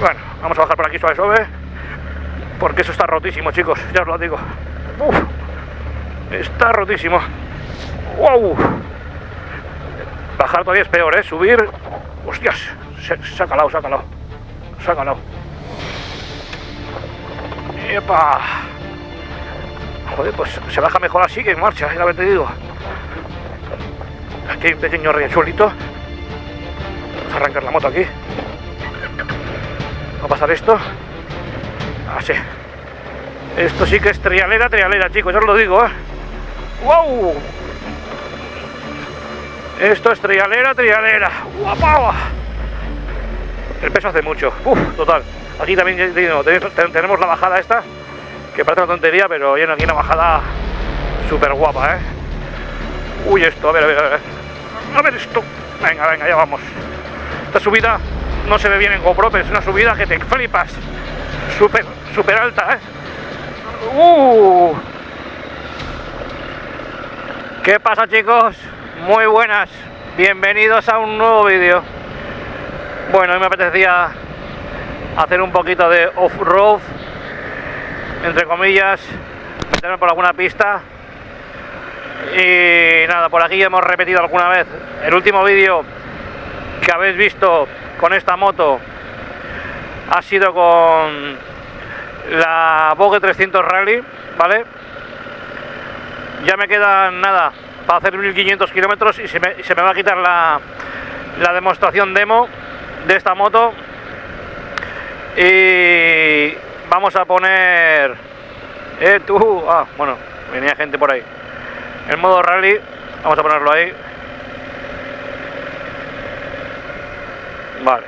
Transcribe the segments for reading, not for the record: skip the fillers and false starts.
Bueno, vamos a bajar por aquí suave suave, porque eso está rotísimo, chicos, ya os lo digo. Uf, está rotísimo. Wow. Bajar todavía es peor, subir. Hostias, se ha calado, se ha calado. Se ha calado. ¡Epa! Joder, pues se baja mejor así que en marcha, la verdad te digo. Aquí hay un pequeño riachuelito. Vamos a arrancar la moto aquí. Va a pasar esto. Así. Esto sí que es trialera, trialera, chicos, ya os lo digo, ¡Wow! Esto es trialera, trialera. ¡Guapa! El peso hace mucho. Total. Aquí también tenemos la bajada esta, que parece una tontería, pero hay aquí una bajada súper guapa, Uy, esto, a ver. A ver esto. Venga, ya vamos. Esta subida no se ve bien en GoPro, pero es una subida que te flipas. Súper alta, ¿Qué pasa, chicos? Muy buenas. Bienvenidos a un nuevo vídeo. Bueno, hoy me apetecía hacer un poquito de off-road, entre comillas, meterme por alguna pista. Y nada, por aquí hemos repetido alguna vez el último vídeo que habéis visto con esta moto. Ha sido con la Vogue 300 Rally, ¿vale? Ya me quedan nada para hacer 1500 kilómetros y se me va a quitar la demostración demo de esta moto. Y vamos a poner bueno, venía gente por ahí. El modo rally, vamos a ponerlo ahí. Vale.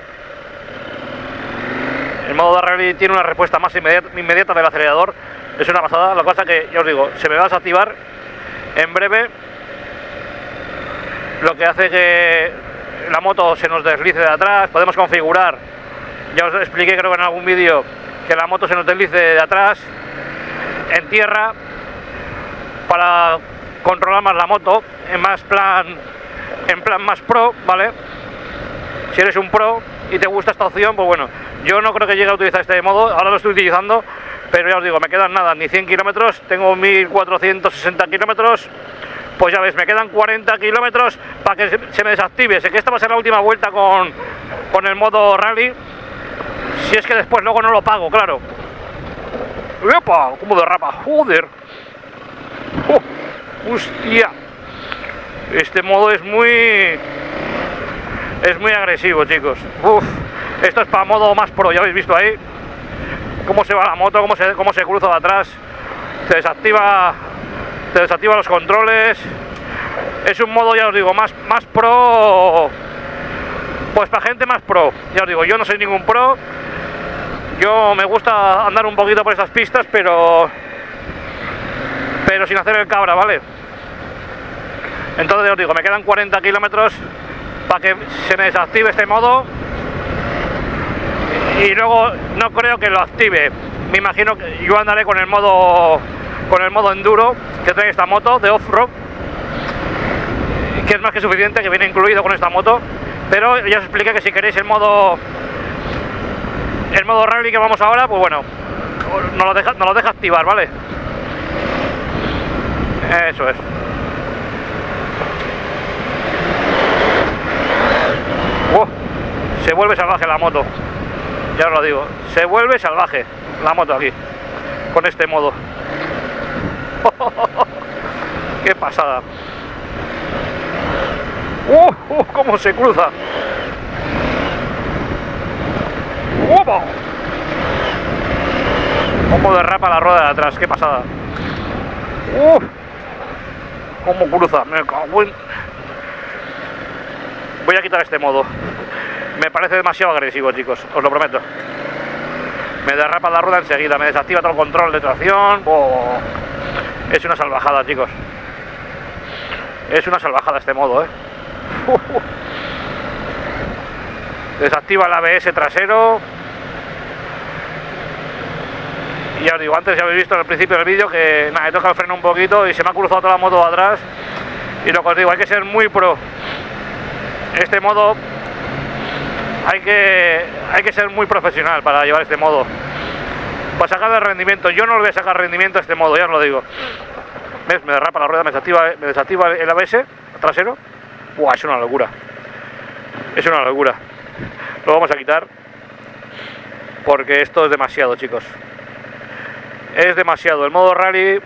El modo de rally tiene una respuesta más inmediata del acelerador. Es una pasada. Lo que pasa que, ya os digo, se me va a desactivar en breve, lo que hace que la moto se nos deslice de atrás. Podemos configurar, ya os expliqué creo que en algún vídeo, que la moto se nos deslice de atrás en tierra para controlar más la moto en plan más pro, ¿vale? Si eres un pro y te gusta esta opción, pues bueno, yo no creo que llegue a utilizar este modo, ahora lo estoy utilizando, pero ya os digo, me quedan nada, ni 100 kilómetros, tengo 1460 kilómetros, pues ya ves, me quedan 40 kilómetros para que se me desactive. Sé que esta va a ser la última vuelta con el modo rally, si es que después luego no lo pago, claro. ¡Epa! ¿Cómo derrapa? ¡Joder! ¡Hostia! Este modo es muy agresivo, chicos. Esto es para modo más pro, ya habéis visto ahí cómo se va la moto, cómo se cruza de atrás, te desactiva los controles. Es un modo, ya os digo, más pro, pues para gente más pro. Ya os digo, yo no soy ningún pro, yo me gusta andar un poquito por esas pistas, pero sin hacer el cabra, ¿vale? Entonces ya os digo, me quedan 40 kilómetros para que se me desactive este modo. Y luego no creo que lo active. Me imagino que yo andaré con el modo enduro que trae esta moto de off-road, que es más que suficiente, que viene incluido con esta moto. Pero ya os expliqué que si queréis el modo rally que vamos ahora, pues bueno, nos lo deja activar, ¿vale? Eso es. Se vuelve salvaje la moto. Ya os lo digo, se vuelve salvaje la moto aquí, con este modo. ¡Qué pasada! ¡Cómo se cruza! ¡Cómo derrapa la rueda de atrás! ¡Qué pasada! ¡Cómo cruza! Me cago en... Voy a quitar este modo. Me parece demasiado agresivo, chicos, os lo prometo. Me derrapa la rueda enseguida, me desactiva todo el control de tracción. Es una salvajada, chicos. Es una salvajada este modo, Desactiva el ABS trasero. Y ya os digo, antes ya habéis visto en el principio del vídeo que nada, he tocado el freno un poquito y se me ha cruzado toda la moto de atrás. Y lo que os digo, hay que ser muy pro. Este modo hay que ser muy profesional para llevar este modo. Para sacar el rendimiento, yo no le voy a sacar rendimiento a este modo, ya os lo digo. ¿Ves? Me derrapa la rueda, me desactiva el ABS trasero. ¡Buah! Es una locura. Es una locura. Lo vamos a quitar porque esto es demasiado, chicos. Es demasiado. El modo rally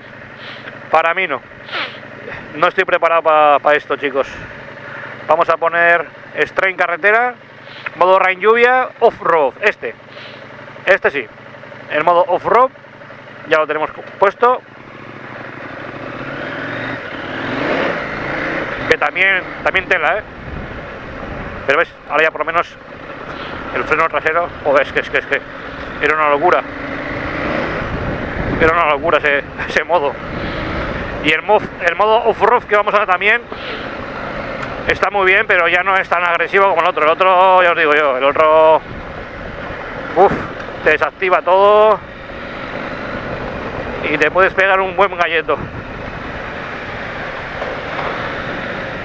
para mí no. No estoy preparado para esto, chicos. Vamos a poner Strain carretera, modo rain lluvia, off-road. Este sí. El modo off-road ya lo tenemos puesto. Que también tela, Pero ves, ahora ya por lo menos el freno trasero. Oh, es que era una locura. Era una locura ese modo. Y el modo off-road que vamos a hacer también está muy bien, pero ya no es tan agresivo como el otro. El otro, ya os digo yo, el otro te desactiva todo y te puedes pegar un buen galleto.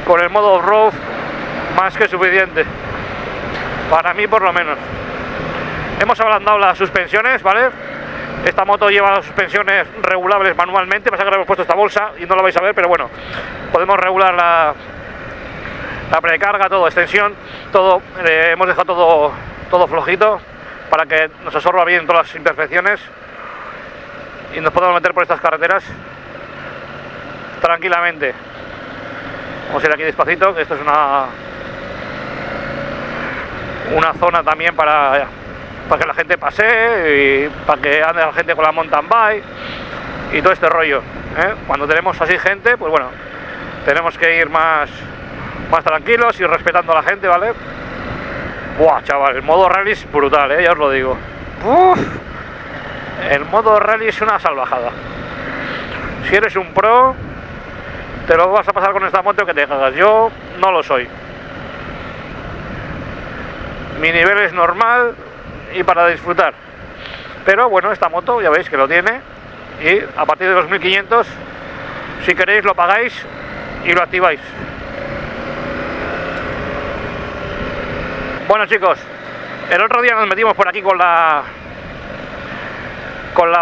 Con el modo off-road más que suficiente, para mí por lo menos. Hemos ablandado las suspensiones, ¿vale? Esta moto lleva las suspensiones regulables manualmente. Pasa que le hemos puesto esta bolsa y no lo vais a ver, pero bueno, podemos regular la precarga, todo, extensión, todo. Hemos dejado todo flojito para que nos absorba bien todas las imperfecciones y nos podamos meter por estas carreteras tranquilamente. Vamos a ir aquí despacito, que esto es una zona también para que la gente pase y para que ande la gente con la mountain bike y todo este rollo, Cuando tenemos así gente, pues bueno, tenemos que ir más tranquilos y respetando a la gente, ¿vale? Buah, chaval, el modo rally es brutal, ya os lo digo. Uf, el modo rally es una salvajada. Si eres un pro, te lo vas a pasar con esta moto que te cagas. Yo no lo soy. Mi nivel es normal y para disfrutar. Pero bueno, esta moto ya veis que lo tiene. Y a partir de los 1500, si queréis lo pagáis y lo activáis. Bueno, chicos, el otro día nos metimos por aquí con la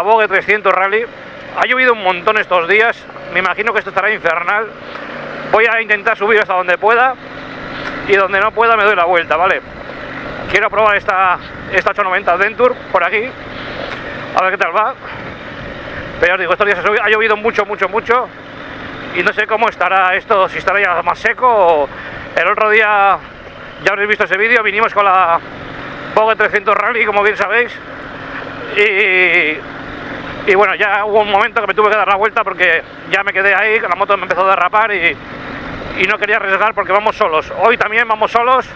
Vogue 300 Rally. Ha llovido un montón estos días. Me imagino que esto estará infernal. Voy a intentar subir hasta donde pueda y donde no pueda me doy la vuelta, ¿vale? Quiero probar esta 890 Adventure por aquí, a ver qué tal va. Pero ya os digo, estos días ha llovido mucho y no sé cómo estará esto, si estará ya más seco o... El otro día, ya habréis visto ese vídeo, vinimos con la Vogue 300 Rally, como bien sabéis, y bueno, ya hubo un momento que me tuve que dar la vuelta porque ya me quedé ahí, la moto me empezó a derrapar y no quería arriesgar porque vamos solos. Hoy también vamos solos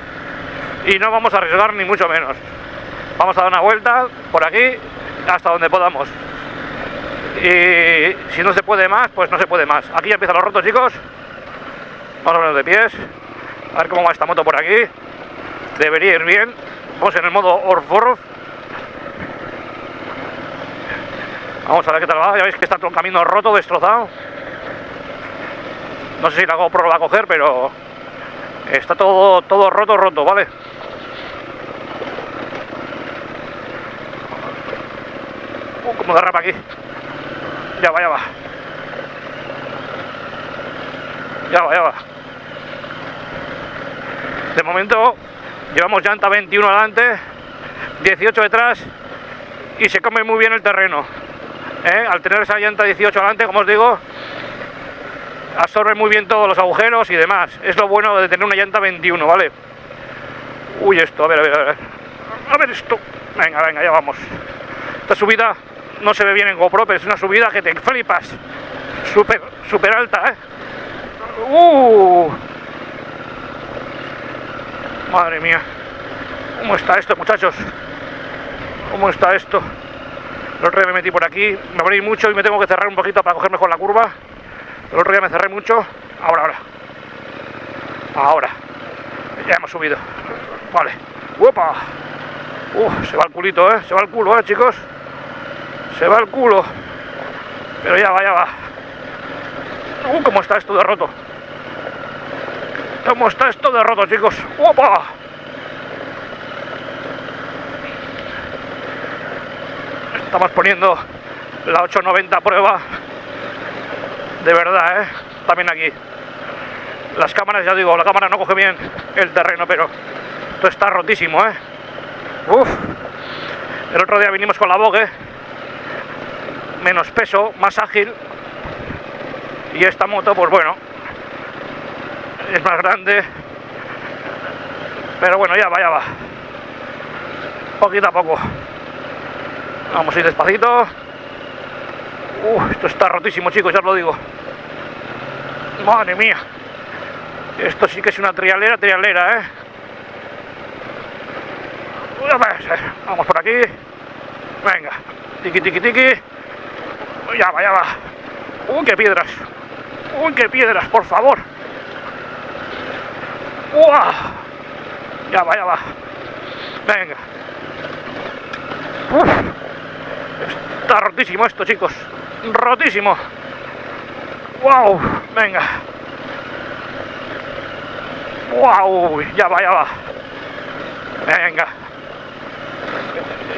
y no vamos a arriesgar ni mucho menos. Vamos a dar una vuelta por aquí hasta donde podamos. Y si no se puede más, pues no se puede más. Aquí ya empiezan los rotos, chicos. Vamos a ponernos de pies. A ver cómo va esta moto por aquí. Debería ir bien. Vamos en el modo off-road. Vamos a ver qué tal va. Ya veis que está todo el camino roto, destrozado. No sé si la GoPro lo va a coger, pero está todo roto, ¿vale? Como derrapa aquí. Ya va. Ya va. De momento llevamos llanta 21 adelante, 18 detrás y se come muy bien el terreno. Al tener esa llanta 18 adelante, como os digo, absorbe muy bien todos los agujeros y demás. Es lo bueno de tener una llanta 21, ¿vale? Uy, esto, a ver. A ver esto. Venga, ya vamos. Esta subida no se ve bien en GoPro, pero es una subida que te flipas. Súper alta, Madre mía. ¿Cómo está esto, muchachos? ¿Cómo está esto? El otro día me metí por aquí, me abrí mucho y me tengo que cerrar un poquito para coger mejor la curva. El otro día me cerré mucho. Ahora. Ya hemos subido. Vale. ¡Uepa! Se va el culito, Se va el culo, chicos. Se va el culo. Pero ya va. ¿Cómo está esto de roto? ¿Cómo está esto de roto, chicos? ¡Opa! Estamos poniendo la 890 a prueba. De verdad, también aquí. Las cámaras, ya digo, la cámara no coge bien el terreno, pero esto está rotísimo, Uf. El otro día vinimos con la Vogue, menos peso, más ágil. Y esta moto, pues bueno, es más grande. Pero bueno, ya va. Poquito a poco. Vamos a ir despacito. Esto está rotísimo, chicos, ya os lo digo. Madre mía. Esto sí que es una trialera, Vamos por aquí. Venga. Tiki. Ya va. Qué piedras, por favor. Ya va. Venga. Está rotísimo esto, chicos. Rotísimo. Wow. Venga. Wow. Ya va. Venga.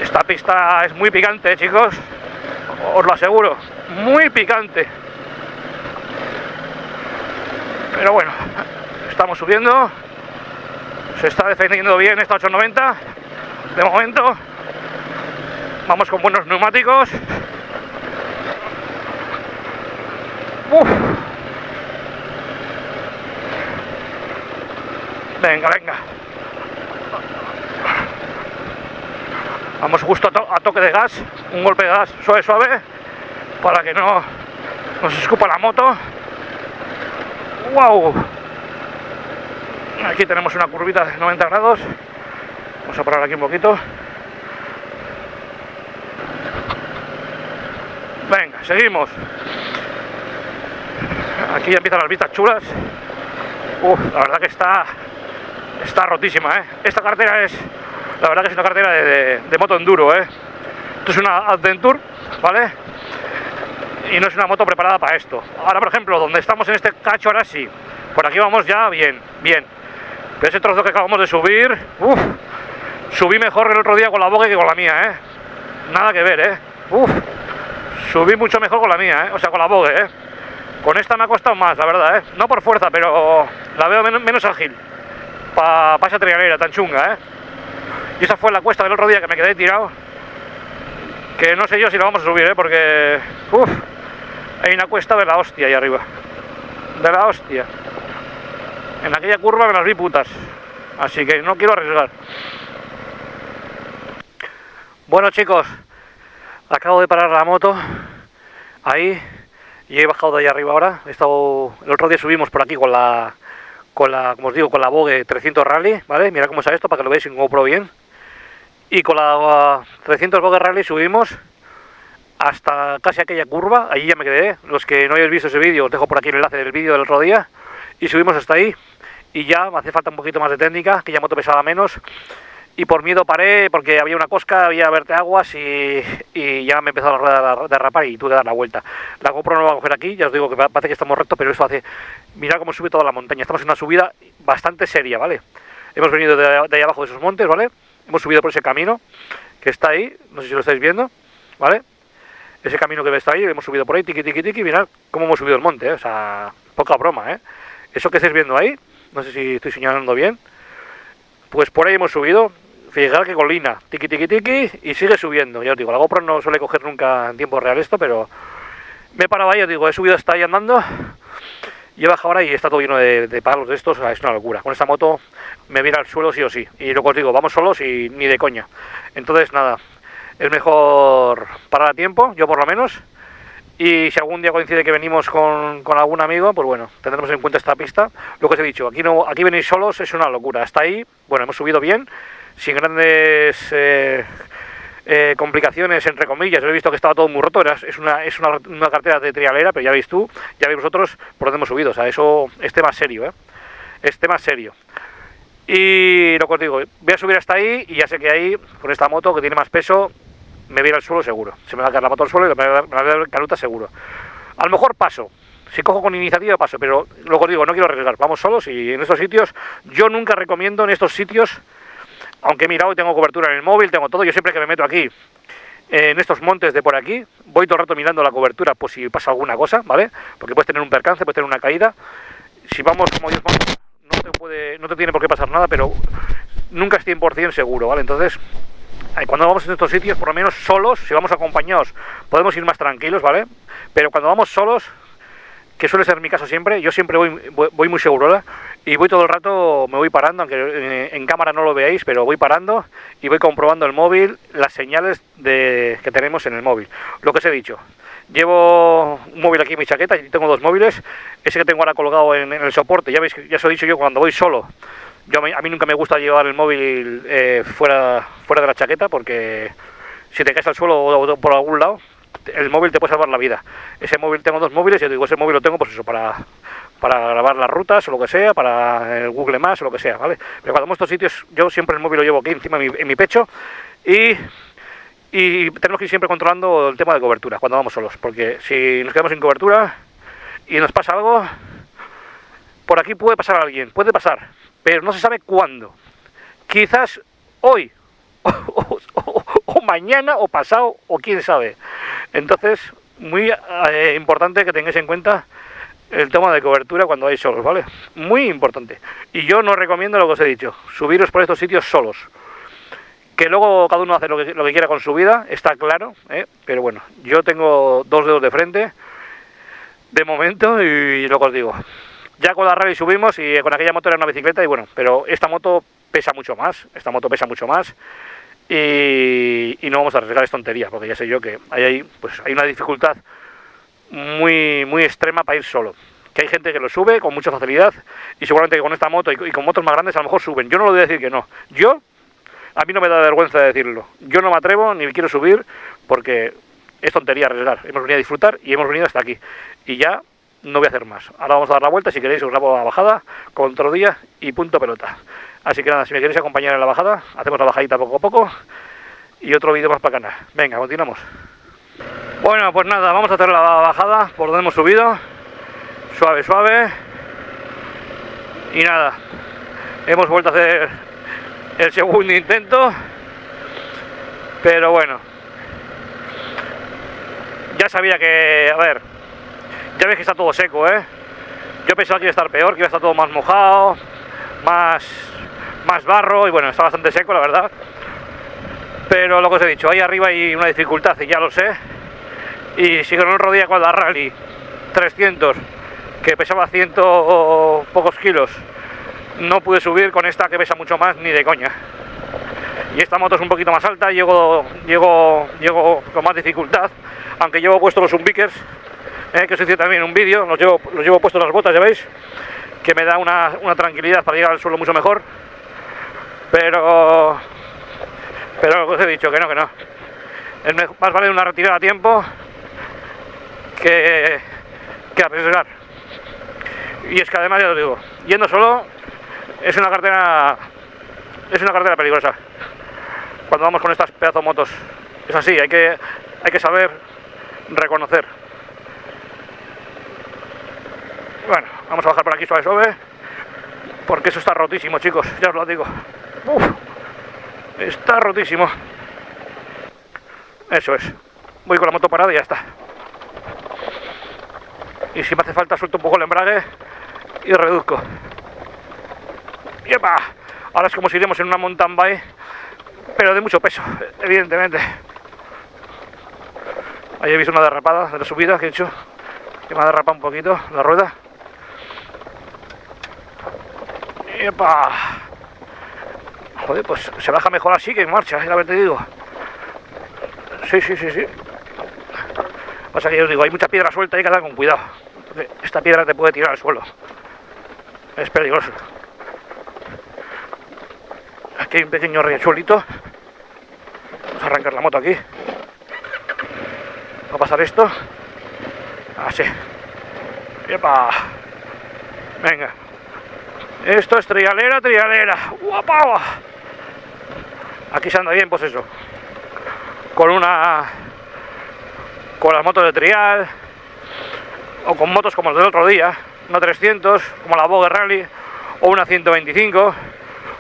Esta pista es muy picante, chicos. Os lo aseguro. Muy picante. Pero bueno, estamos subiendo. Se está defendiendo bien esta 890. De momento. Vamos con buenos neumáticos. Venga. Vamos justo a toque de gas. Un golpe de gas suave. Para que no nos escupa la moto. ¡Wow! Aquí tenemos una curvita de 90 grados. Vamos a parar aquí un poquito. Venga, seguimos. Aquí ya empiezan las vistas chulas. La verdad que está rotísima, Esta cartera la verdad que es una cartera de moto enduro, Esto es una Adventure, ¿vale? Y no es una moto preparada para esto. Ahora, por ejemplo, donde estamos en este cacho, ahora sí. Por aquí vamos ya bien. Pero ese trozo que acabamos de subir, subí mejor el otro día con la Vogue que con la mía, Nada que ver, subí mucho mejor con la mía, o sea, con la Vogue, Con esta me ha costado más, la verdad, No por fuerza, pero la veo menos ágil. Para esa trialera tan chunga, Y esa fue la cuesta del otro día que me quedé tirado. Que no sé yo si la vamos a subir, porque... hay una cuesta de la hostia ahí arriba. De la hostia. En aquella curva me las vi putas. Así que no quiero arriesgar. Bueno, chicos, acabo de parar la moto ahí y he bajado de ahí arriba ahora. El otro día subimos por aquí con la como os digo, con la Vogue 300 Rally, ¿vale? Mirad cómo es esto para que lo veáis en GoPro bien. Y con la 300 Vogue Rally subimos hasta casi aquella curva. Allí ya me quedé. Los que no hayáis visto ese vídeo, os dejo por aquí el enlace del vídeo del otro día. Y subimos hasta ahí. Y ya me hace falta un poquito más de técnica, que ya moto pesaba menos. Y por miedo paré, porque había una cosca, había verteaguas y ya me empezó la rueda a derrapar y tuve que dar la vuelta. La GoPro no la voy a coger aquí, ya os digo que parece que estamos rectos, pero eso hace... Mirad cómo sube toda la montaña. Estamos en una subida bastante seria, ¿vale? Hemos venido de ahí abajo de esos montes, ¿vale? Hemos subido por ese camino que está ahí, no sé si lo estáis viendo, ¿vale? Ese camino que está ahí, hemos subido por ahí, tiqui, mirad cómo hemos subido el monte, O sea, poca broma, Eso que estáis viendo ahí, no sé si estoy señalando bien, pues por ahí hemos subido. Fijaros que colina, tiqui, y sigue subiendo. Ya os digo, la GoPro no suele coger nunca en tiempo real esto, pero me he parado ahí, os digo, he subido hasta ahí andando y he bajado ahora y está todo lleno de palos de estos, o sea, es una locura. Con esta moto me viene al suelo sí o sí. Y luego os digo, vamos solos y ni de coña. Entonces, nada, es mejor parar a tiempo, yo por lo menos. Y si algún día coincide que venimos con algún amigo, pues bueno, tendremos en cuenta esta pista. Lo que os he dicho, aquí venir solos es una locura. Hasta ahí, bueno, hemos subido bien, sin grandes complicaciones, entre comillas. He visto que estaba todo muy roto, es una cartera de trialera, pero ya veis tú, ya veis vosotros por dónde hemos subido. O sea, eso es tema serio, es tema serio. Y lo que os digo, voy a subir hasta ahí y ya sé que ahí, con esta moto que tiene más peso, me voy a ir al suelo seguro. Se me va a caer la moto al suelo y me va a dar canuta seguro. A lo mejor paso. Si cojo con iniciativa paso, pero lo que os digo, no quiero arriesgar. Vamos solos y en estos sitios, yo nunca recomiendo en estos sitios, aunque he mirado y tengo cobertura en el móvil, tengo todo, yo siempre que me meto aquí en estos montes de por aquí, voy todo el rato mirando la cobertura por si pasa alguna cosa, ¿vale? Porque puedes tener un percance, puedes tener una caída. Si vamos como Dios manda, no te tiene por qué pasar nada, pero nunca es 100% seguro, ¿vale? Entonces, cuando vamos en estos sitios, por lo menos solos, si vamos acompañados, podemos ir más tranquilos, ¿vale? Pero cuando vamos solos, que suele ser mi caso siempre, yo siempre voy muy seguro, y voy todo el rato, me voy parando, aunque en cámara no lo veáis, pero voy parando y voy comprobando el móvil, las señales que tenemos en el móvil. Lo que os he dicho, llevo un móvil aquí en mi chaqueta, y tengo dos móviles, ese que tengo ahora colgado en el soporte, ya veis, ya os he dicho yo, cuando voy solo, a mí nunca me gusta llevar el móvil fuera de la chaqueta, porque si te caes al suelo o por algún lado, el móvil te puede salvar la vida. Ese móvil, tengo dos móviles, y digo, ese móvil lo tengo pues eso, para grabar las rutas o lo que sea, para el Google Maps o lo que sea, ¿vale? Pero cuando vamos a estos sitios, yo siempre el móvil lo llevo aquí encima en mi pecho, y tenemos que ir siempre controlando el tema de cobertura cuando vamos solos, porque si nos quedamos sin cobertura y nos pasa algo, por aquí puede pasar alguien, puede pasar, pero no se sabe cuándo. Quizás hoy, o mañana, o pasado, o quién sabe. Entonces, muy importante que tengáis en cuenta el tema de cobertura cuando vais solos, ¿vale? Muy importante. Y yo no recomiendo lo que os he dicho, subiros por estos sitios solos. Que luego cada uno hace lo que quiera con su vida, está claro, ¿eh? Pero bueno, yo tengo dos dedos de frente, de momento, y lo que os digo. Ya con la rally subimos, y con aquella moto era una bicicleta, y bueno, pero esta moto pesa mucho más, y no vamos a arriesgar, es tontería, porque ya sé yo que hay una dificultad muy extrema para ir solo, que hay gente que lo sube con mucha facilidad, y seguramente que con esta moto y con motos más grandes a lo mejor suben. Yo no lo voy a decir que no, a mí no me da vergüenza de decirlo, yo no me atrevo ni quiero subir, porque es tontería arriesgar. Hemos venido a disfrutar y hemos venido hasta aquí, y ya no voy a hacer más. Ahora vamos a dar la vuelta, si queréis os grabo la bajada con otro día y punto pelota. Así que nada, si me queréis acompañar en la bajada, hacemos la bajadita poco a poco y otro vídeo más para canal. Venga, continuamos. Bueno, pues nada, vamos a hacer la bajada por donde hemos subido, suave, y nada, hemos vuelto a hacer el segundo intento, pero bueno, ya sabía que, a ver, ya veis que está todo seco, yo pensaba que iba a estar peor, que iba a estar todo más mojado, más barro, y bueno, está bastante seco la verdad, pero lo que os he dicho, ahí arriba hay una dificultad y ya lo sé. Y si con el otro día con la Rally 300, que pesaba 100 o pocos kilos, no pude subir, con esta que pesa mucho más, ni de coña. Y esta moto es un poquito más alta, llego con más dificultad, aunque llevo puestos los Umbickers, que os hice también un vídeo, los llevo puestos las botas, ya veis, que me da una tranquilidad para llegar al suelo mucho mejor. Pero lo que os he dicho, que no. Más vale una retirada a tiempo que arriesgar. Y es que además, ya os digo, yendo solo es una carretera peligrosa. Cuando vamos con estas pedazos motos es así, hay que saber reconocer. Bueno, vamos a bajar por aquí suave, porque eso está rotísimo, chicos, ya os lo digo. Está rotísimo. Eso es, voy con la moto parada y ya está. Y si me hace falta suelto un poco el embrague y reduzco. ¡Yepa! Ahora es como si iremos en una mountain bike, pero de mucho peso, evidentemente. Ahí he visto una derrapada de la subida que he hecho, que me ha derrapado un poquito la rueda. ¡Yepa! Joder, pues se baja mejor así que en marcha, la verdad te digo. Sí. Pasa que yo os digo, hay mucha piedra suelta y hay que andar con cuidado. Esta piedra te puede tirar al suelo. Es peligroso. Aquí hay un pequeño riachuelito. Vamos a arrancar la moto aquí. Va a pasar esto. Así. ¡Epa! Venga. Esto es trialera. ¡Guapa! Aquí se anda bien, pues eso. Con las motos de trial, o con motos como las del otro día, una 300, como la Vogue Rally, o una 125,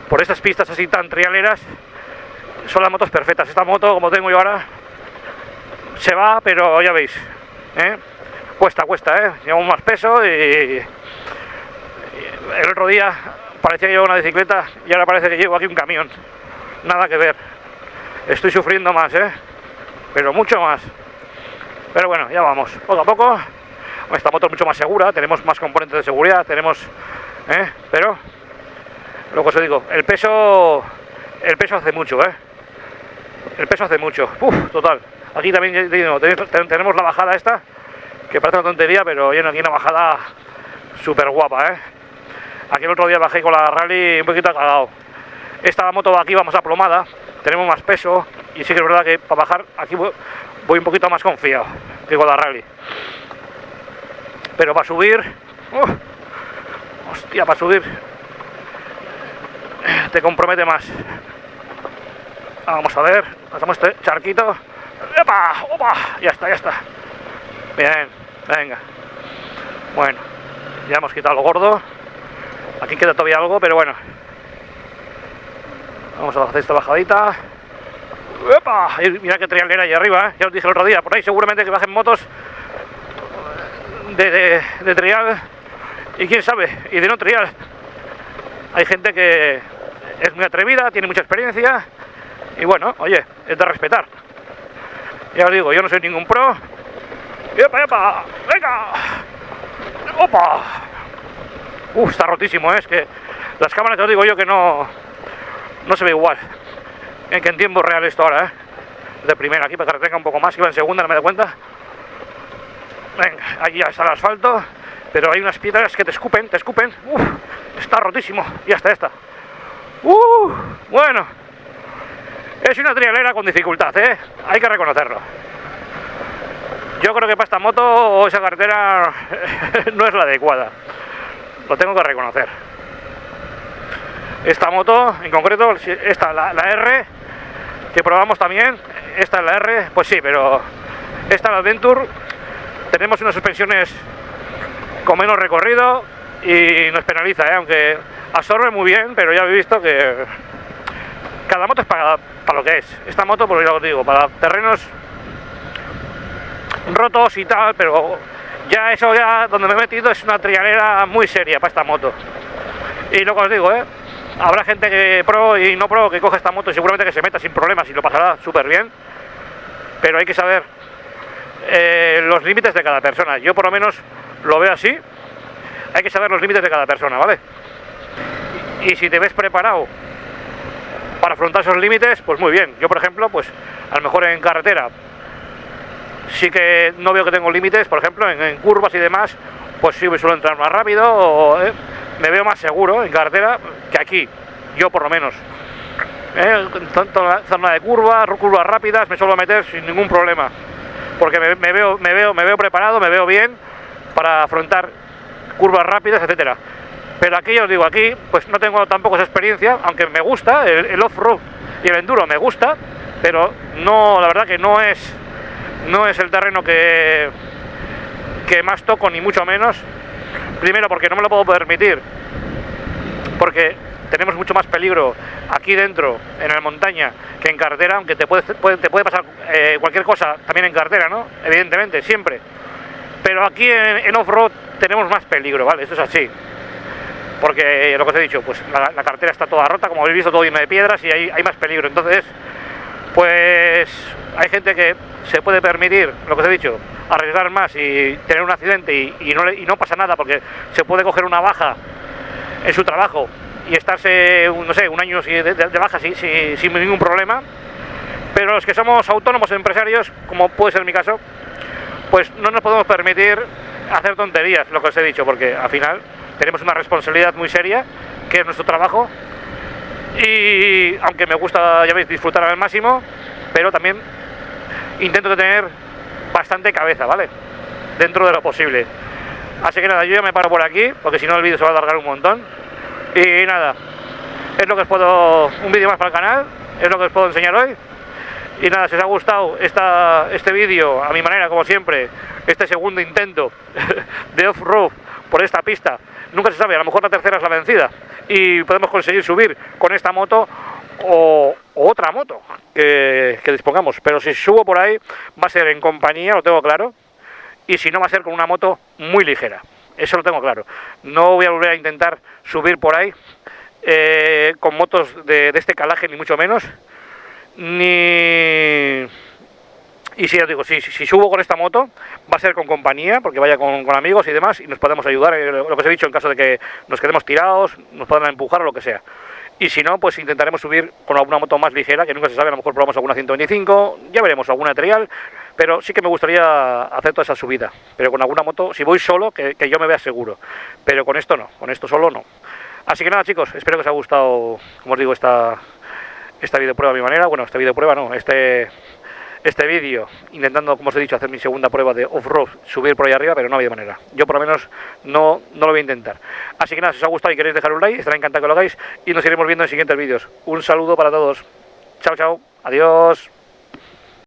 por estas pistas así tan trialeras, son las motos perfectas. Esta moto, como tengo yo ahora, se va, pero ya veis, cuesta, llevamos más peso y el otro día parecía que llevaba una bicicleta y ahora parece que llevo aquí un camión. Nada que ver. Estoy sufriendo más, pero mucho más. Pero bueno, ya vamos, poco a poco. Esta moto es mucho más segura, tenemos más componentes de seguridad, tenemos... pero, lo que os digo, el peso hace mucho, el peso hace mucho. Total. Aquí también tenemos la bajada esta, que parece una tontería, pero hay aquí una bajada súper guapa, Aquí el otro día bajé con la Rally un poquito cagado. Esta moto aquí va más aplomada, tenemos más peso, y sí que es verdad que para bajar aquí voy un poquito más confiado que con la Rally. Pero para subir, hostia, para subir te compromete más. Vamos a ver, pasamos este charquito. ¡Epa! ¡Opa! Ya está. Bien, venga. Bueno, ya hemos quitado lo gordo. Aquí queda todavía algo, pero bueno. Vamos a hacer esta bajadita. ¡Epa! Mira qué trialera ahí arriba, Ya os dije el otro día. Por ahí seguramente que bajen motos de trial. Y quién sabe, y de no trial. Hay gente que es muy atrevida, tiene mucha experiencia. Y bueno, oye, es de respetar. Ya os digo, yo no soy ningún pro. ¡Epa! ¡Venga! ¡Opa! Está rotísimo, es que las cámaras, os digo yo que no se ve igual. Que en tiempo real esto ahora, de primera, aquí para que retenga un poco más, que iba en segunda, no me doy cuenta. Venga, aquí ya está el asfalto, pero hay unas piedras que te escupen. Está rotísimo. Ya está. Bueno, es una trialera con dificultad, hay que reconocerlo. Yo creo que para esta moto esa carretera no es la adecuada. Lo tengo que reconocer. Esta moto, en concreto, esta, la R, que probamos también, esta es la R, pues sí, pero esta, la Adventure, tenemos unas suspensiones con menos recorrido y nos penaliza, aunque absorbe muy bien, pero ya habéis visto que cada moto es para lo que es. Esta moto, pues ya os digo, para terrenos rotos y tal, pero ya eso, ya donde me he metido es una trialera muy seria para esta moto. Y lo que os digo, habrá gente que pro y no pro que coge esta moto y seguramente que se meta sin problemas y lo pasará súper bien, pero hay que saber los límites de cada persona. Yo por lo menos lo veo así. Hay que saber los límites de cada persona, ¿vale? Y si te ves preparado para afrontar esos límites, pues muy bien. Yo, por ejemplo, pues a lo mejor en carretera sí que no veo que tengo límites, por ejemplo, en curvas y demás, pues sí me suelo entrar más rápido, o me veo más seguro en carretera que aquí, yo por lo menos. Tanto en la zona de curvas rápidas me suelo meter sin ningún problema, porque me veo preparado, me veo bien para afrontar curvas rápidas, etcétera. Pero aquí, os digo, aquí pues no tengo tampoco esa experiencia, aunque me gusta el off-road y el enduro, me gusta, pero no, la verdad que no es el terreno que más toco, ni mucho menos. Primero porque no me lo puedo permitir, porque tenemos mucho más peligro aquí dentro, en la montaña, que en carretera, aunque te puede pasar cualquier cosa también en carretera, ¿no? Evidentemente, siempre. Pero aquí en off-road tenemos más peligro, ¿vale? Esto es así. Porque lo que os he dicho, pues la carretera está toda rota, como habéis visto, todo lleno de piedras y hay más peligro. Entonces, pues hay gente que se puede permitir, lo que os he dicho, arriesgar más y tener un accidente y no pasa nada, porque se puede coger una baja en su trabajo y estarse, no sé, un año de baja sin ningún problema. Pero los que somos autónomos empresarios, como puede ser mi caso, pues no nos podemos permitir hacer tonterías, lo que os he dicho, porque al final tenemos una responsabilidad muy seria, que es nuestro trabajo, y aunque me gusta, ya veis, disfrutar al máximo, pero también intento tener bastante cabeza, ¿vale? Dentro de lo posible. Así que nada, yo ya me paro por aquí, porque si no el vídeo se va a alargar un montón. Y nada, es lo que os puedo, un vídeo más para el canal, es lo que os puedo enseñar hoy. Y nada, si os ha gustado este vídeo, a mi manera, como siempre, este segundo intento de off-road por esta pista, nunca se sabe, a lo mejor la tercera es la vencida y podemos conseguir subir con esta moto o otra moto que dispongamos. Pero si subo por ahí va a ser en compañía, lo tengo claro, y si no va a ser con una moto muy ligera. Eso lo tengo claro. No voy a volver a intentar subir por ahí con motos de este calaje, ni mucho menos. Y si os digo, si subo con esta moto, va a ser con compañía, porque vaya con amigos y demás, y nos podemos ayudar, lo que os he dicho, en caso de que nos quedemos tirados, nos puedan empujar o lo que sea. Y si no, pues intentaremos subir con alguna moto más ligera, que nunca se sabe, a lo mejor probamos alguna 125, ya veremos, alguna trial, pero sí que me gustaría hacer toda esa subida. Pero con alguna moto, si voy solo, que yo me vea seguro. Pero con esto no, con esto solo no. Así que nada, chicos, espero que os haya gustado, como os digo, esta videoprueba a mi manera. Bueno, esta videoprueba no, este vídeo, intentando, como os he dicho, hacer mi segunda prueba de off-road, subir por ahí arriba, pero no había manera. Yo por lo menos no lo voy a intentar. Así que nada, si os ha gustado y queréis dejar un like, estaré encantado que lo hagáis y nos iremos viendo en siguientes vídeos. Un saludo para todos. Chao, chao. Adiós.